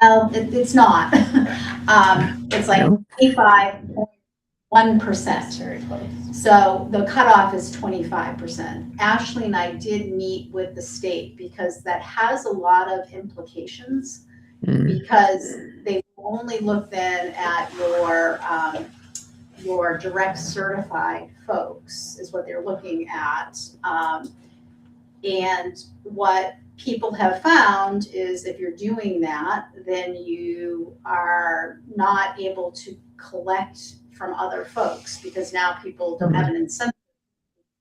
well, it's not. It's like No? 25.1%. So the cutoff is 25%. Ashley and I did meet with the state because that has a lot of implications, because they only look then at your direct certified folks is what they're looking at. And what people have found is if you're doing that, then you are not able to collect from other folks because now people don't have an incentive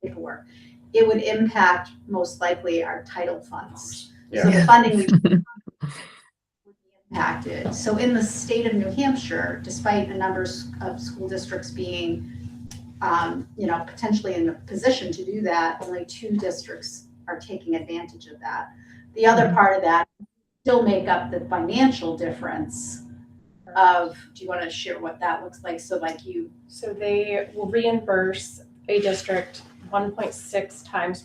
paperwork. It would impact most likely our title funds. So the funding would be impacted. So in the state of New Hampshire, despite the numbers of school districts being potentially in a position to do that, only 2 districts are taking advantage of that. The other part of that still make up the financial difference of, do you want to share what that looks like? So they will reimburse a district 1.6 times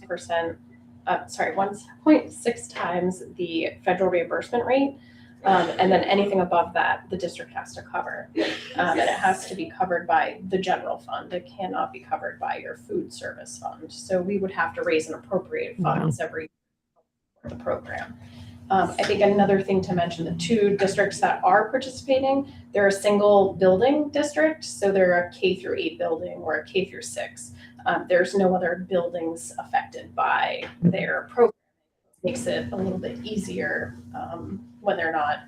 the federal reimbursement rate. And then anything above that, the district has to cover. And it has to be covered by the general fund. It cannot be covered by your food service fund. So we would have to raise and appropriate funds every year for the program. I think another thing to mention, the 2 districts that are participating, they're a single building district. So they're a K through 8 building or a K through 6. There's no other buildings affected by their program. It makes it a little bit easier whether or not,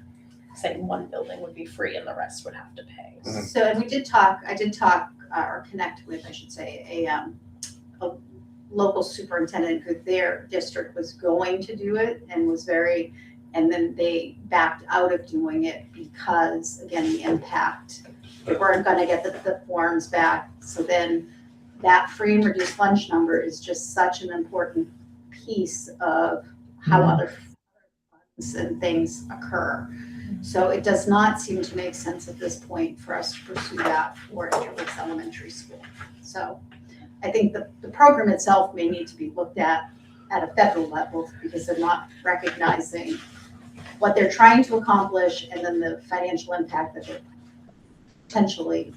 say, one building would be free and the rest would have to pay. So, and I did talk or connect with, I should say, a local superintendent who their district was going to do it and then they backed out of doing it because, again, the impact, they weren't going to get the forms back. So then that free and reduced lunch number is just such an important piece of how other funds and things occur. So it does not seem to make sense at this point for us to pursue that for Interlakes Elementary School. So I think the program itself may need to be looked at a federal level because they're not recognizing what they're trying to accomplish and then the financial impact that they're potentially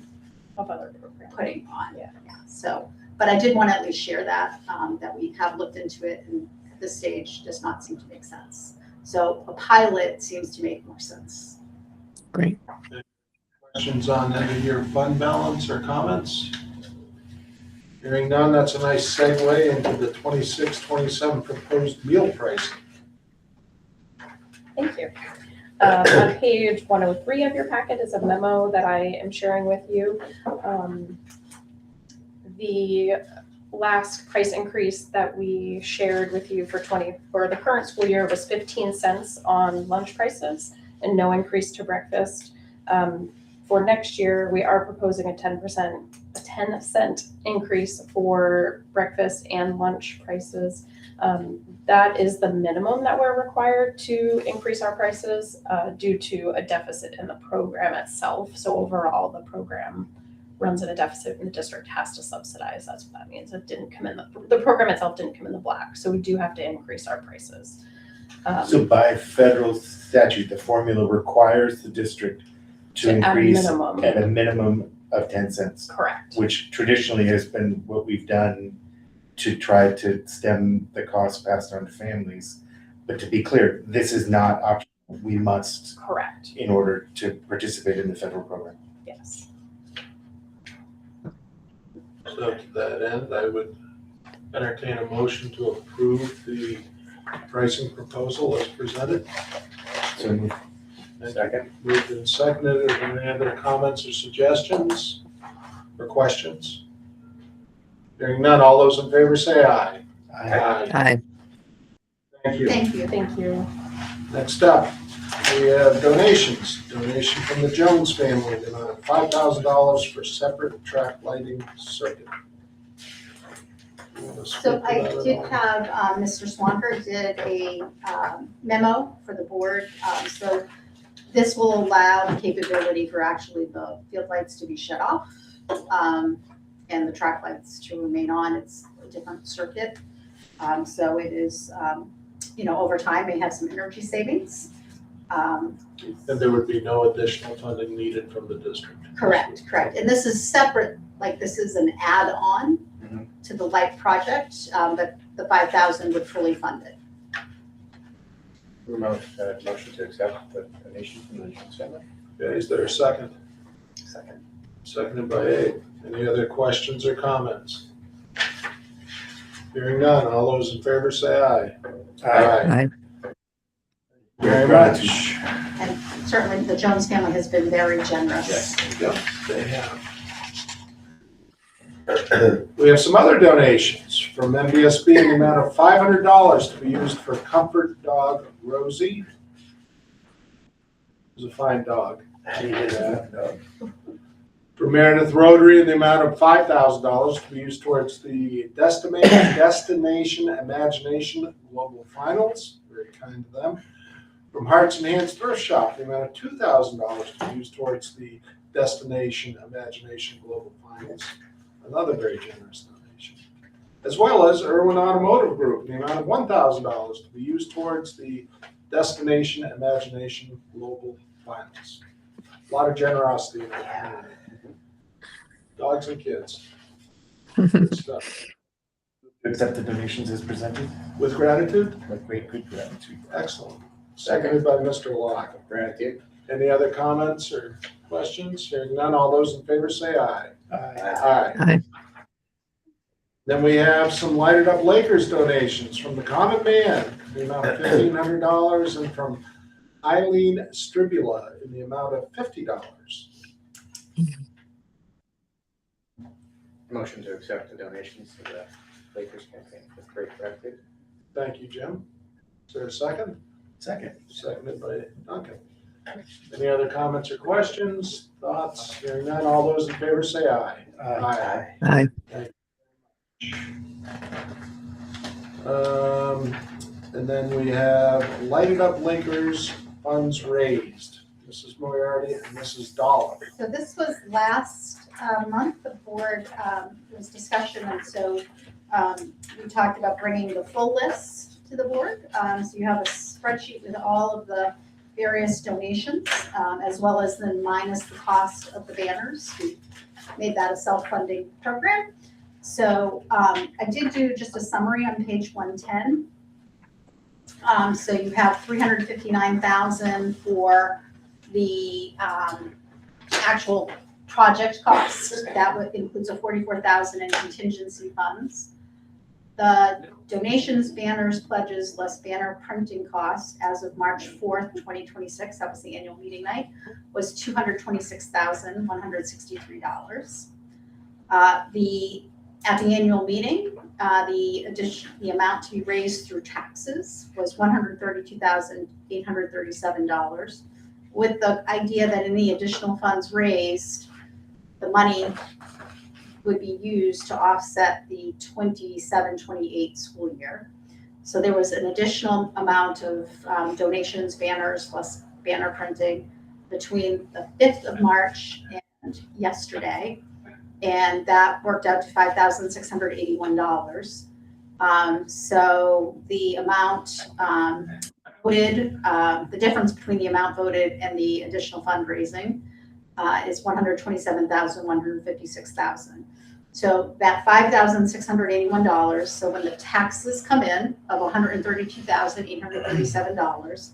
putting on. Yeah. So, but I did want to at least share that we have looked into it and at this stage does not seem to make sense. So a pilot seems to make more sense. Great. Questions on end of year fund balance or comments? Hearing none, that's a nice segue into the 26-27 proposed meal pricing. Thank you. On page 103 of your packet is a memo that I am sharing with you. The last price increase that we shared with you for the current school year was 15 cents on lunch prices and no increase to breakfast. For next year, we are proposing a 10 cent increase for breakfast and lunch prices. That is the minimum that we're required to increase our prices due to a deficit in the program itself. So overall, the program runs in a deficit and the district has to subsidize. That's what that means. It didn't come in the program itself didn't come in the black. So we do have to increase our prices. So by federal statute, the formula requires the district to increase minimum. at a minimum of 10 cents, Correct. which traditionally has been what we've done to try to stem the cost passed on to families. But to be clear, this is not optional. We must Correct. in order to participate in the federal program. Yes. So to that end, I would entertain a motion to approve the pricing proposal as presented. So moved. Second. Moved and seconded. Are there any other comments or suggestions or questions? Hearing none, all those in favor say aye. Aye. Thank you. Thank you. Thank you. Next up, we have donations. Donation from the Jones family, the amount of $5,000 for separate track lighting circuit. You wanna speak So to I that at did all? have, Mr. Swanker did a memo for the board. So this will allow the capability for actually the field lights to be shut off and the track lights to remain on. It's a different circuit. So it is, over time, may have some energy savings. And there would be no additional funding needed from the district. Correct. And this is separate, like this is an add-on to the light project, but the 5,000 would fully fund it. Motion to accept the donation from the Jones family. Okay, is there a second? Second. Seconded by Abe. Any other questions or comments? Hearing none, all those in favor say aye. Aye. Very much. And certainly the Jones family has been very generous. Yep, they have. We have some other donations from MBSB in the amount of $500 to be used for Comfort Dog Rosie. It was a fine dog. For Meredith Rotary in the amount of $5,000 to be used towards the Destination Imagination Global Finals. Very kind to them. From Hearts and Hands Thrift Shop, the amount of $2,000 to be used towards the Destination Imagination Global Finals. Another very generous donation. As well as Irwin Automotive Group, in the amount of $1,000 to be used towards the Destination Imagination Global Finals. A lot of generosity in that community. Dogs and kids. Good stuff. Accept the donations as presented With gratitude? with great good gratitude. Excellent. Seconded by Mr. Locke. Gratitude. Any other comments or questions? Hearing none, all those in favor say aye. Aye. Aye. Then we have some lighted up Lakers donations from the Common Man, in the amount of $1,500, and from Eileen Stribula in the amount of $50. Motion to accept the donations to the Lakers campaign with great gratitude. Thank you, Jim. Is there a second? Second. Seconded by Duncan. Any other comments or questions, thoughts? Hearing none, all those in favor say aye. Aye. Aye. And then we have lighted up Lakers funds raised. Mrs. Moriarty and Mrs. Dollar. So this was last month, the board, there was discussion, and so we talked about bringing the full list to the board. So you have a spreadsheet with all of the various donations, as well as then minus the cost of the banners. We made that a self-funding program. So I did do just a summary on page 110. So you have $359,000 for the actual project cost. That includes a $44,000 in contingency funds. The donations, banners, pledges, less banner printing costs as of March 4th, 2026, that was the annual meeting night, was $226,163. The At the annual meeting, the amount to be raised through taxes was $132,837, with the idea that any additional funds raised, the money would be used to offset the 27-28 school year. So there was an additional amount of donations, banners, plus banner printing between the 5th of March and yesterday. And that worked out to $5,681. So the amount voted, the difference between the amount voted and the additional fundraising is $127,156,000. So that $5,681, so when the taxes come in of $132,837,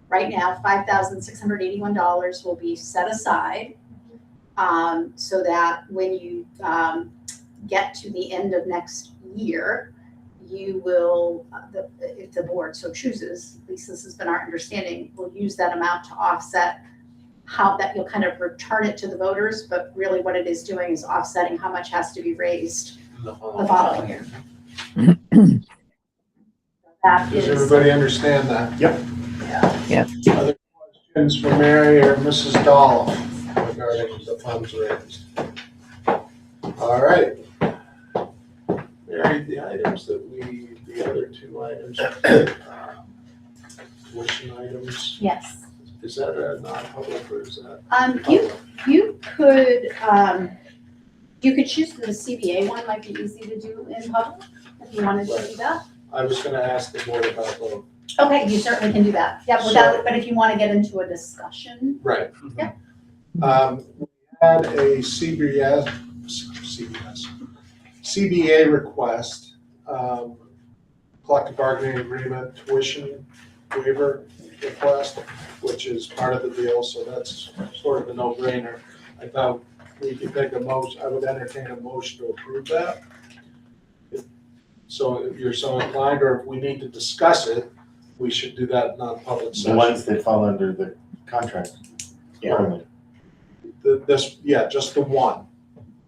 right now, $5,681 will be set aside so that when you get to the end of next year, you will, if the board so chooses, at least this has been our understanding, will use that amount to offset how that you'll kind of return it to the voters, but really what it is doing is offsetting how much has to be raised the following year. That Does is, everybody understand that? Yep. Yeah. Other questions for Mary or Mrs. Dahl regarding the funds raised? All right. Mary, the items that the other two items, tuition items, yes. is that a non-public or is that? You could choose the CBA one, might be easy to do in public, if you wanted to do that. I was gonna ask the board about both. Okay, you certainly can do that, yeah, without, but if you want to get into a discussion. Right. Yeah. We had a CBA request, collective bargaining agreement, tuition waiver request, which is part of the deal, so that's sort of a no-brainer. I thought we could take a motion, I would entertain a motion to approve that. So if you're so inclined, or if we need to discuss it, we should do that in non-public The session. ones that fall under the contract. Only. Just the one.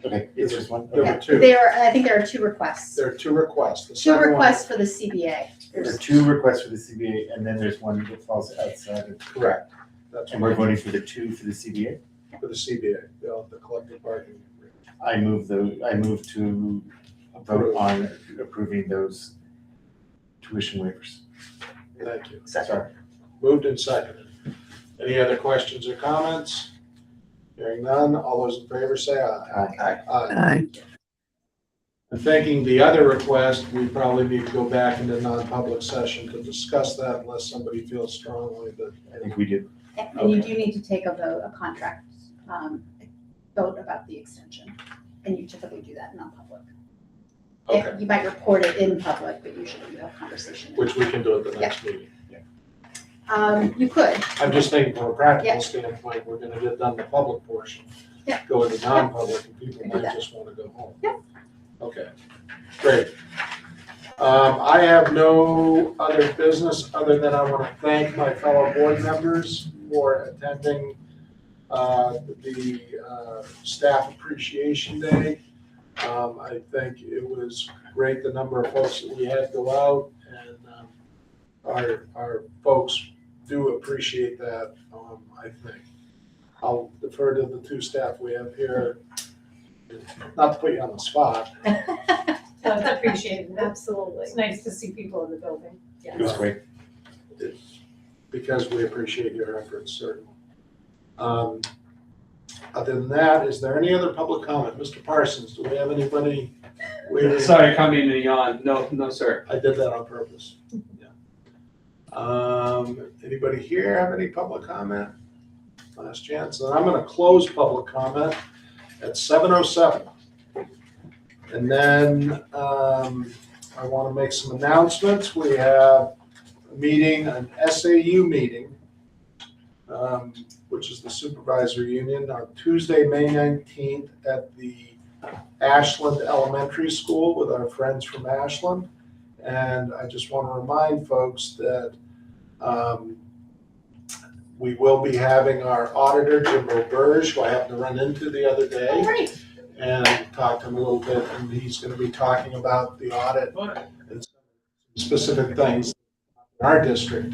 Okay, it's just one. There Okay. were two. I think there are two requests. There are two requests. The Two second one- requests for the CBA. There are There's, two requests for the CBA, and then there's one that falls outside of, Correct. That's and we're voting for the two for the CBA. for the CBA, the collective bargaining agreement. I move to vote on approving those tuition waivers. Thank you. Second. Moved and seconded. Any other questions or comments? Hearing none, all those in favor say aye. Aye. Aye. And thinking the other request, we probably need to go back into non-public session to discuss that unless somebody feels strongly that. I think we do. and you do need to take a vote, a contract, vote about the extension, and you typically do that in non-public. Okay, You might report it in public, but usually you have a conversation. which we can do at the next meeting. You could, I'm just thinking from a practical Yeah. standpoint, we're gonna get done the public portion. Yeah. Go into non-public and people Can do might that. just wanna go home. Yeah. Okay, great. I have no other business other than I wanna thank my fellow board members for attending the Staff Appreciation Day. I think it was great, the number of folks that we had go out, and our folks do appreciate that, I think. I'll defer to the two staff we have here, not to put you on the spot. No, it's appreciated. Absolutely. It's nice to see people in the building. It was great. Because we appreciate your efforts, certainly. Other than that, is there any other public comment? Mr. Parsons, do we have anybody? Sorry, coming to yawn. No, sir. I did that on purpose. Yeah. Anybody here have any public comment? Last chance. Then I'm gonna close public comment at 7:07. And then, I wanna make some announcements. We have a meeting, an SAU meeting, which is the supervisory union, on Tuesday, May 19th at the Ashland Elementary School with our friends from Ashland. And I just want to remind folks that we will be having our auditor, Jim Roberge, who I happened to run into the other day. great. and talked to him a little bit, and he's gonna be talking about the audit and specific things in our district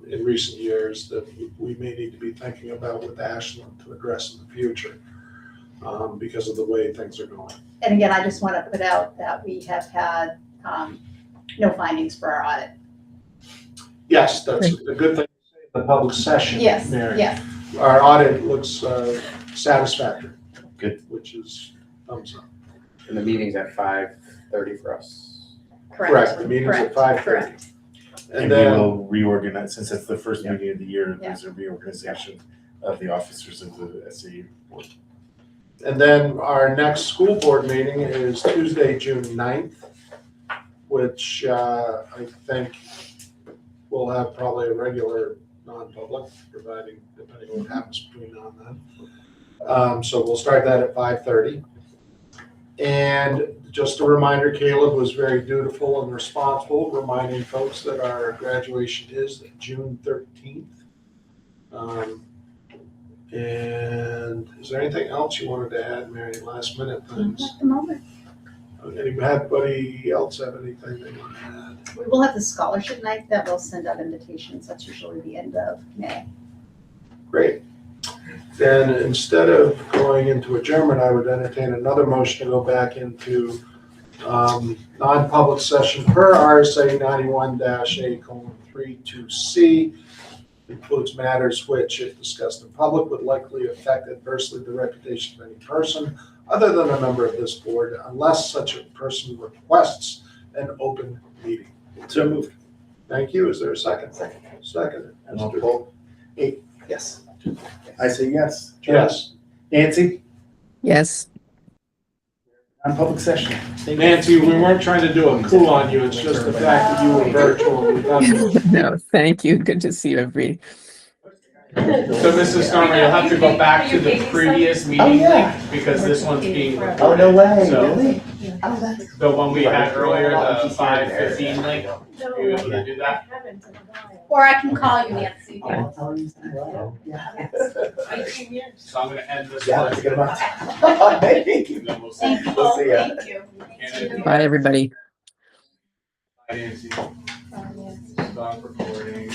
in recent years that we may need to be thinking about with Ashland to address in the future because of the way things are going. And again, I just want to put out that we have had no findings for our audit. Yes, that's a good thing to say in the public session, Yes, Mary. yes. Our audit looks satisfactory. Good. Which is thumbs up. And the meeting's at 5:30 for us. Correct. The meeting's at Correct. 5:30. Correct. And we then, will reorganize, since it's the first meeting of the year, Yeah. there's a reorganization of the officers of the SAU board. and then our next school board meeting is Tuesday, June 9th, which I think we'll have probably a regular non-public, depending on what happens between now and then. So we'll start that at 5:30. And just a reminder, Caleb was very dutiful and responsible, reminding folks that our graduation is June 13th. And is there anything else you wanted to add, Mary, last minute things? At the moment, Anybody else have anything they want to add? we will have the scholarship night that will send out invitations. That's usually the end of May. Great. Then instead of going into adjournment, I would entertain another motion to go back into non-public session per RSA 91-A:32C. Includes matters which, if discussed in public, would likely affect adversely the reputation of any person other than a member of this board, unless such a person requests an open meeting. So moved. Thank you. Is there a second? Second. And I'll Mr. vote. Yes. I say yes. Yes. Nancy, Yes. on public session. Nancy, we weren't trying to do a coup on you. It's just the fact that you were virtual. We thought No, thank you. Good to see you, everybody. So Mrs. Stormer, you'll have to go back to the previous meeting yeah. link because this one's being recorded. Oh, no way, So, really? Oh, that's. the one we had earlier, the 5:15 link, No, you able to do I that? haven't in a while. Or I can call you, Nancy. Yeah. 18 years. So I'm gonna end this Yeah, one. that's a good amount. And then we'll see. Thank you. We'll see ya. Thank you. And- Bye, everybody. Bye, Nancy. Stop recording.